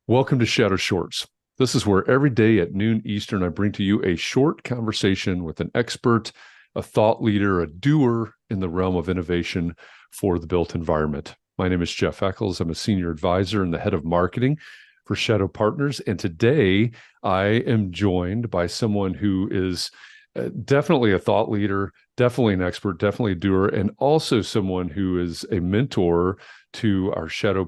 Welcome to Shadow Shorts. This is where every day at noon Eastern, I bring to you a short conversation with an expert, a thought leader, a doer in the realm of innovation for the built environment. My name is Jeff Echols. I'm a senior advisor and the head of marketing for Shadow Partners. And today I am joined by someone who is definitely a thought leader, definitely an expert, definitely a doer, and also someone who is a mentor to our Shadow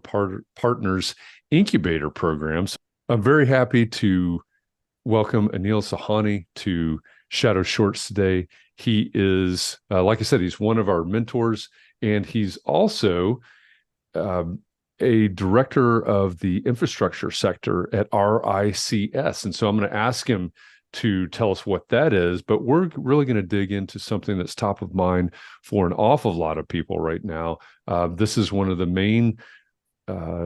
Partners incubator programs. I'm very happy to welcome Anil Sawhney to Shadow Shorts today. He is, like I said, he's one of our mentors, and he's also a director of the infrastructure sector at RICS. And so I'm going to ask him to tell us what that is, but we're really going to dig into something that's top of mind for an awful lot of people right now. This is one of the main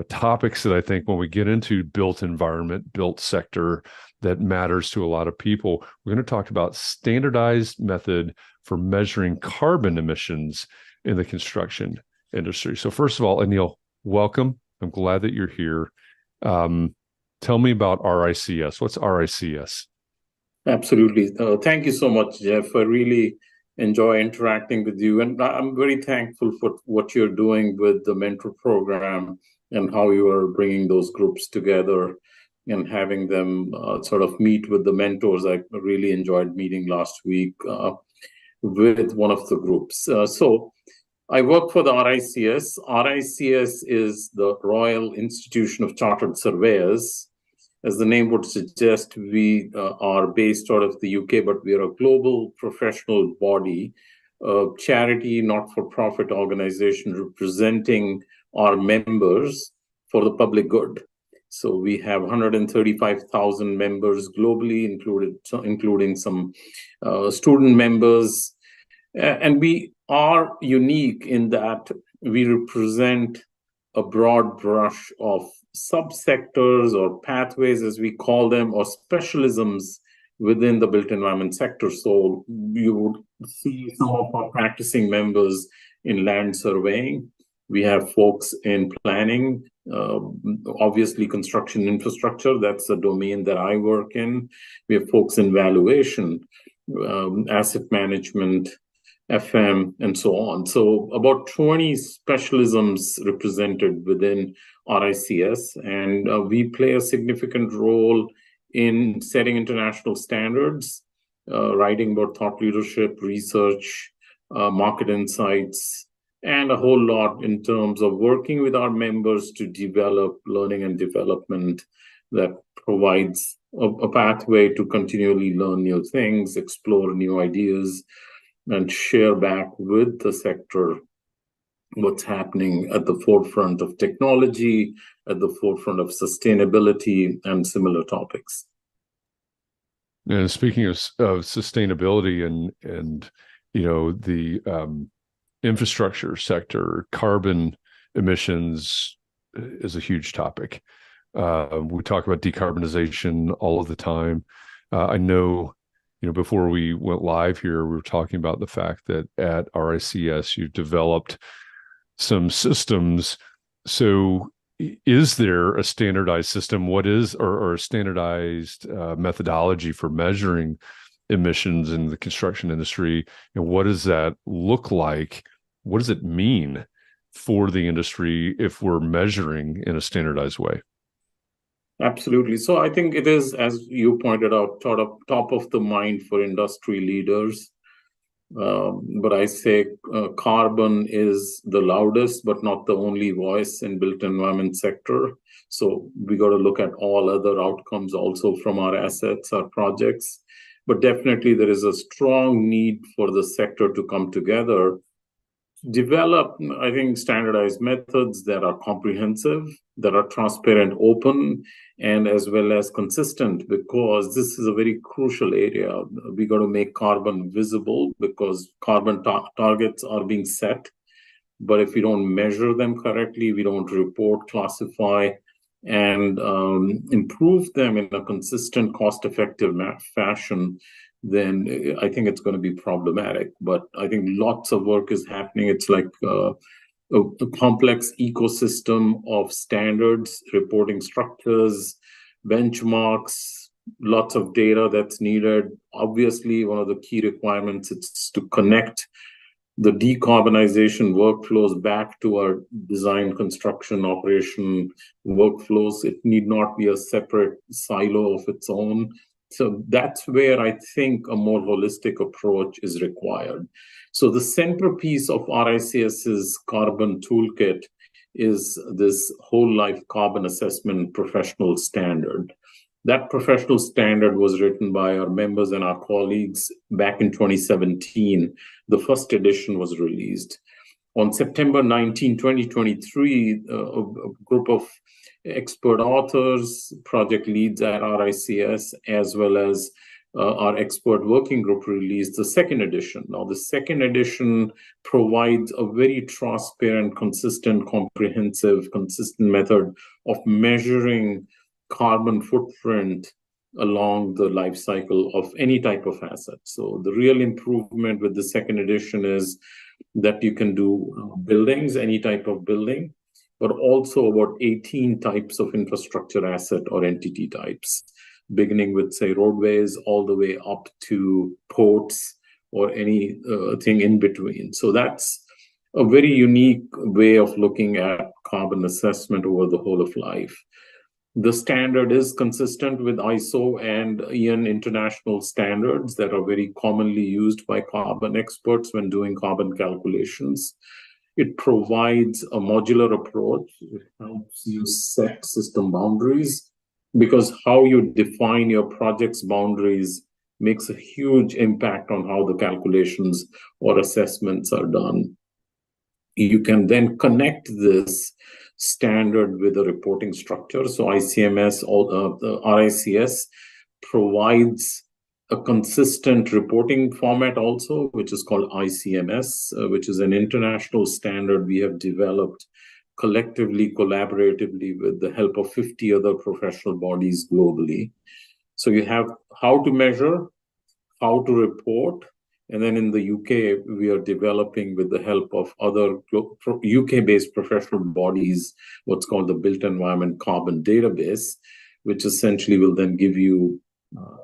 topics that I think when we get into built environment, built sector, that matters to a lot of people. We're going to talk about standardized method for measuring carbon emissions in the construction industry. So first of all, Anil, welcome. I'm glad that you're here. Tell me about RICS. What's RICS? Absolutely. Thank you so much, Jeff. I really enjoy interacting with you. And I'm very thankful for what you're doing with the mentor program and how you are bringing those groups together and having them sort of meet with the mentors. I really enjoyed meeting last week with one of the groups. So I work for the RICS. RICS is the Royal Institution of Chartered Surveyors. As the name would suggest, we are based out of the UK, but we are a global professional body, a charity, not-for-profit organization representing our members for the public good. So we have 135,000 members globally, including some student members. And we are unique in that we represent a broad brush of subsectors or pathways, as we call them, or specialisms within the built environment sector. So you would see some of our practicing members in land surveying. We have folks in planning, obviously construction infrastructure. That's a domain that I work in. We have folks in valuation, asset management, FM, and so on. So about 20 specialisms represented within RICS, and we play a significant role in setting international standards, writing about thought leadership, research, market insights, and a whole lot in terms of working with our members to develop learning and development that provides a pathway to continually learn new things, explore new ideas, and share back with the sector what's happening at the forefront of technology, at the forefront of sustainability, and similar topics. And speaking of sustainability and the infrastructure sector, carbon emissions is a huge topic. We talk about decarbonization all of the time. I know, before we went live here, we were talking about the fact that at RICS, you've developed some systems. So is there a standardized system? What is, or a standardized methodology for measuring emissions in the construction industry? And what does that look like? What does it mean for the industry if we're measuring in a standardized way? Absolutely. So I think it is, as you pointed out, sort of top of the mind for industry leaders. But I say carbon is the loudest, but not the only voice in built environment sector. So we got to look at all other outcomes also from our assets, our projects. But definitely there is a strong need for the sector to come together, develop, I think, standardized methods that are comprehensive, that are transparent, open, and as well as consistent, because this is a very crucial area. We got to make carbon visible because carbon targets are being set. But if we don't measure them correctly, we don't report, classify, and improve them in a consistent, cost-effective fashion, then I think it's going to be problematic. But I think lots of work is happening. It's like a complex ecosystem of standards, reporting structures, benchmarks, lots of data that's needed. Obviously, one of the key requirements is to connect the decarbonization workflows back to our design, construction, operation workflows. It need not be a separate silo of its own. So that's where I think a more holistic approach is required. So the centerpiece of RICS's carbon toolkit is this whole life carbon assessment professional standard. That professional standard was written by our members and our colleagues back in 2017. The first edition was released. On September 19, 2023, a group of expert authors, project leads at RICS, as well as our expert working group released the second edition. Now, the second edition provides a very transparent, consistent, comprehensive, consistent method of measuring carbon footprint along the life cycle of any type of asset. So the real improvement with the second edition is that you can do buildings, any type of building, but also about 18 types of infrastructure asset or entity types, beginning with, say, roadways, all the way up to ports or any thing in between. So that's a very unique way of looking at carbon assessment over the whole of life. The standard is consistent with ISO and EN international standards that are very commonly used by carbon experts when doing carbon calculations. It provides a modular approach. It helps you set system boundaries, because how you define your project's boundaries makes a huge impact on how the calculations or assessments are done. You can then connect this standard with a reporting structure. So ICMS, the RICS provides a consistent reporting format also, which is called ICMS, which is an international standard we have developed collectively, collaboratively with the help of 50 other professional bodies globally. So you have how to measure, how to report, and then in the UK, we are developing with the help of other UK-based professional bodies, what's called the Built Environment Carbon Database, which essentially will then give you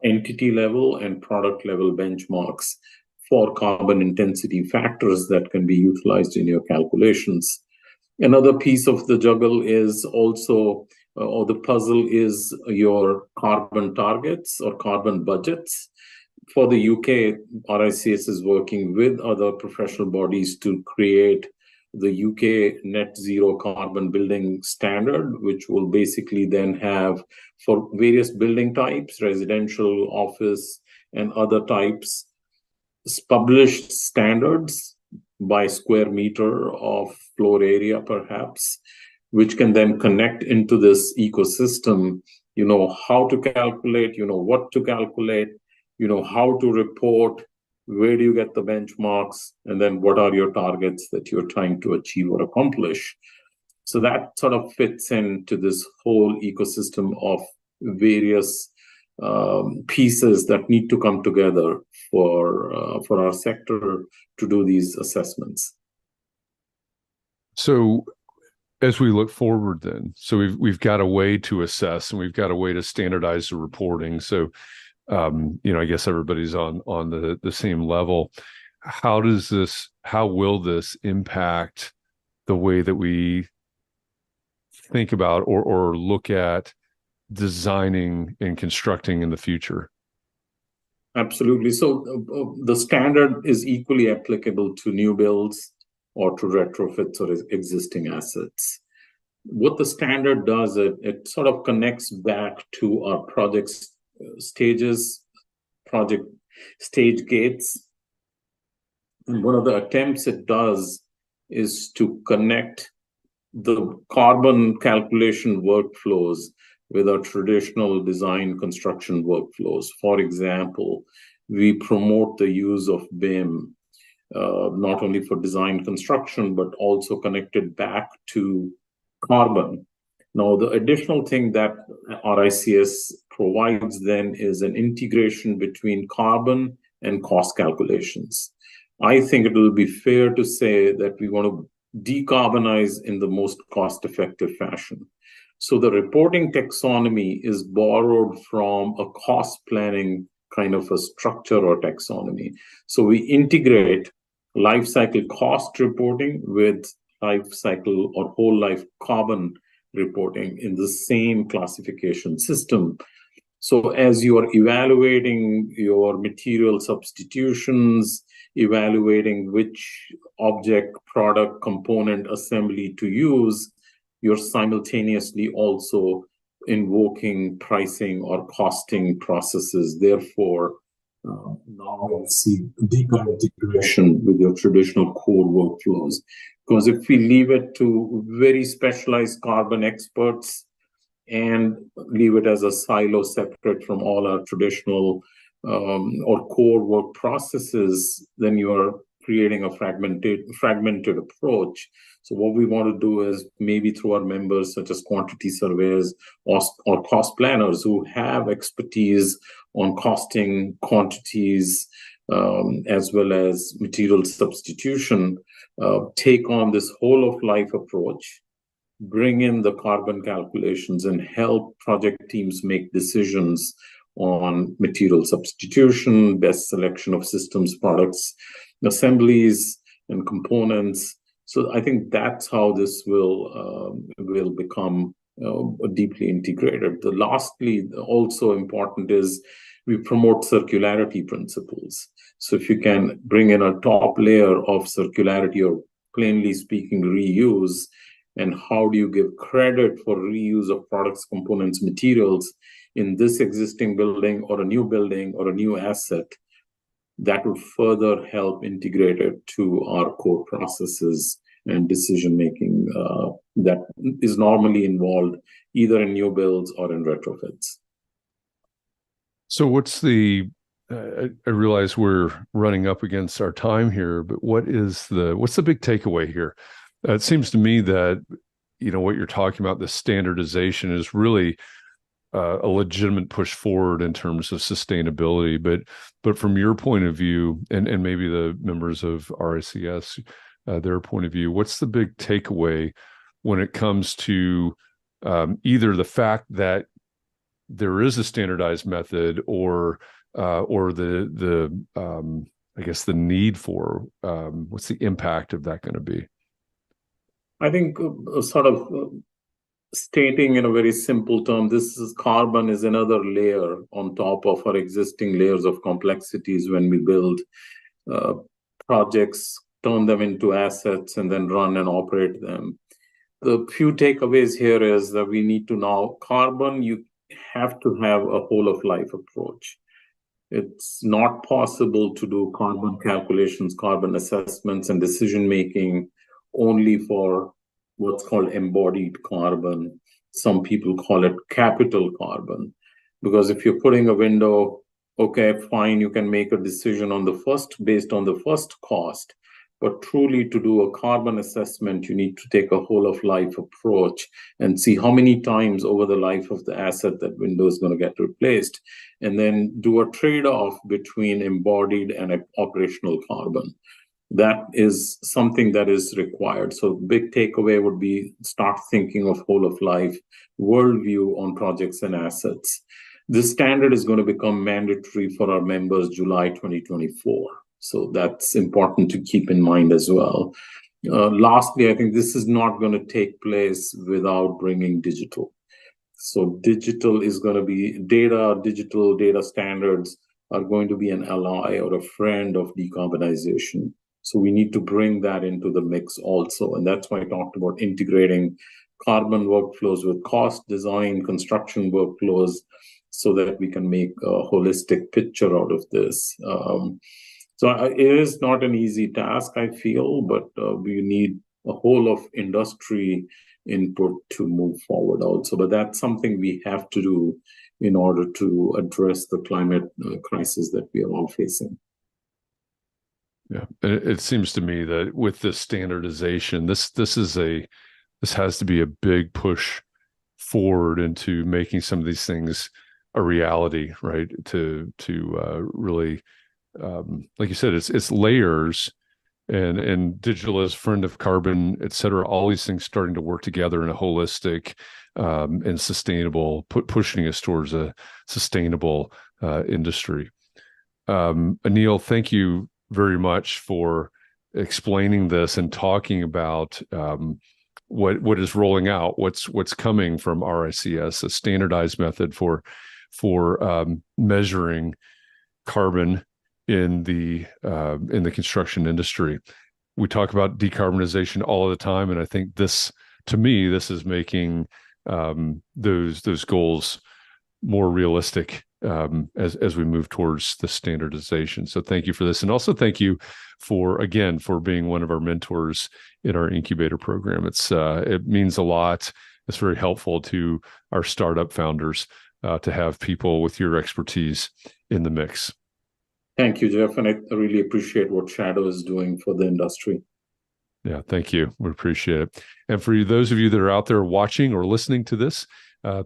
entity level and product level benchmarks for carbon intensity factors that can be utilized in your calculations. Another piece of the juggle is also, or the puzzle is your carbon targets or carbon budgets. For the UK, RICS is working with other professional bodies to create the UK net zero carbon building standard, which will basically then have for various building types, residential, office, and other types, published standards by square meter of floor area, perhaps, which can then connect into this ecosystem, you know, how to calculate, you know, what to calculate, you know, how to report, where do you get the benchmarks, and then what are your targets that you're trying to achieve or accomplish. So that sort of fits into this whole ecosystem of various pieces that need to come together for our sector to do these assessments. So as we look forward then, so we've got a way to assess and we've got a way to standardize the reporting. So you know, I guess everybody's on the same level. How will this impact the way that we think about or look at designing and constructing in the future? Absolutely. So the standard is equally applicable to new builds or to retrofits or existing assets. What the standard does, it sort of connects back to our projects stages, project stage gates. And one of the attempts it does is to connect the carbon calculation workflows with our traditional design construction workflows. For example, we promote the use of BIM, not only for design construction, but also connected back to carbon. Now, the additional thing that RICS provides then is an integration between carbon and cost calculations. I think it will be fair to say that we want to decarbonize in the most cost-effective fashion. So the reporting taxonomy is borrowed from a cost planning kind of a structure or taxonomy. So we integrate life cycle cost reporting with life cycle or whole life carbon reporting in the same classification system. So as you are evaluating your material substitutions, evaluating which object, product, component, assembly to use, you're simultaneously also invoking pricing or costing processes. Therefore, now we see deeper integration with your traditional core workflows. Because if we leave it to very specialized carbon experts and leave it as a silo separate from all our traditional or core work processes, then you are creating a fragmented approach. So what we want to do is maybe through our members, such as quantity surveyors or cost planners who have expertise on costing quantities, as well as material substitution, take on this whole of life approach, bring in the carbon calculations, and help project teams make decisions on material substitution, best selection of systems, products, assemblies, and components. So I think that's how this will become deeply integrated. Lastly, also important is we promote circularity principles. So if you can bring in a top layer of circularity, or plainly speaking, reuse, and how do you give credit for reuse of products, components, materials in this existing building or a new building or a new asset, that would further help integrate it to our core processes and decision-making that is normally involved either in new builds or in retrofits. So what's the, I realize we're running up against our time here, but what's the big takeaway here? It seems to me that, what you're talking about, the standardization is really a legitimate push forward in terms of sustainability. But from your point of view, and maybe the members of RICS, their point of view, what's the big takeaway when it comes to either the fact that there is a standardized method, or the I guess the need for what's the impact of that going to be? I think sort of stating in a very simple term, carbon is another layer on top of our existing layers of complexities when we build projects, turn them into assets, and then run and operate them. The few takeaways here is that we need to now, carbon, you have to have a whole of life approach. It's not possible to do carbon calculations, carbon assessments, and decision making only for what's called embodied carbon. Some people call it capital carbon, because if you're putting a window, okay, fine, you can make a decision on the first based on the first cost. But truly, to do a carbon assessment, you need to take a whole of life approach and see how many times over the life of the asset that window is going to get replaced, and then do a trade-off between embodied and operational carbon. That is something that is required. So big takeaway would be start thinking of whole of life worldview on projects and assets. This standard is going to become mandatory for our members July 2024. So that's important to keep in mind as well. Lastly, I think this is not going to take place without bringing digital. So digital is going to be digital data standards are going to be an ally or a friend of decarbonization. So we need to bring that into the mix also. And that's why I talked about integrating carbon workflows with cost, design, construction workflows, so that we can make a holistic picture out of this. So it is not an easy task, I feel, but we need a whole of industry input to move forward also. But that's something we have to do in order to address the climate crisis that we are all facing. Yeah, it seems to me that with this standardization, this has to be a big push forward into making some of these things a reality, right? To really, like you said, it's layers, and digital as friend of carbon, et cetera, all these things starting to work together in a holistic and sustainable, pushing us towards a sustainable industry. Anil, thank you very much for explaining this and talking about what is rolling out, what's coming from RICS, a standardized method for measuring carbon in the construction industry. We talk about decarbonization all the time, and I think this, to me, this is making those goals more realistic as we move towards the standardization. So thank you for this, and also thank you for being one of our mentors in our incubator program. It means a lot. It's very helpful to our startup founders to have people with your expertise in the mix. Thank you, Jeff, and I really appreciate what Shadow is doing for the industry. Yeah, thank you. We appreciate it. And for those of you that are out there watching or listening to this,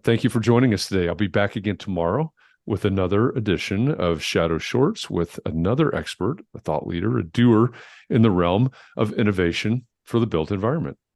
thank you for joining us today. I'll be back again tomorrow with another edition of Shadow Shorts with another expert, a thought leader, a doer in the realm of innovation for the built environment.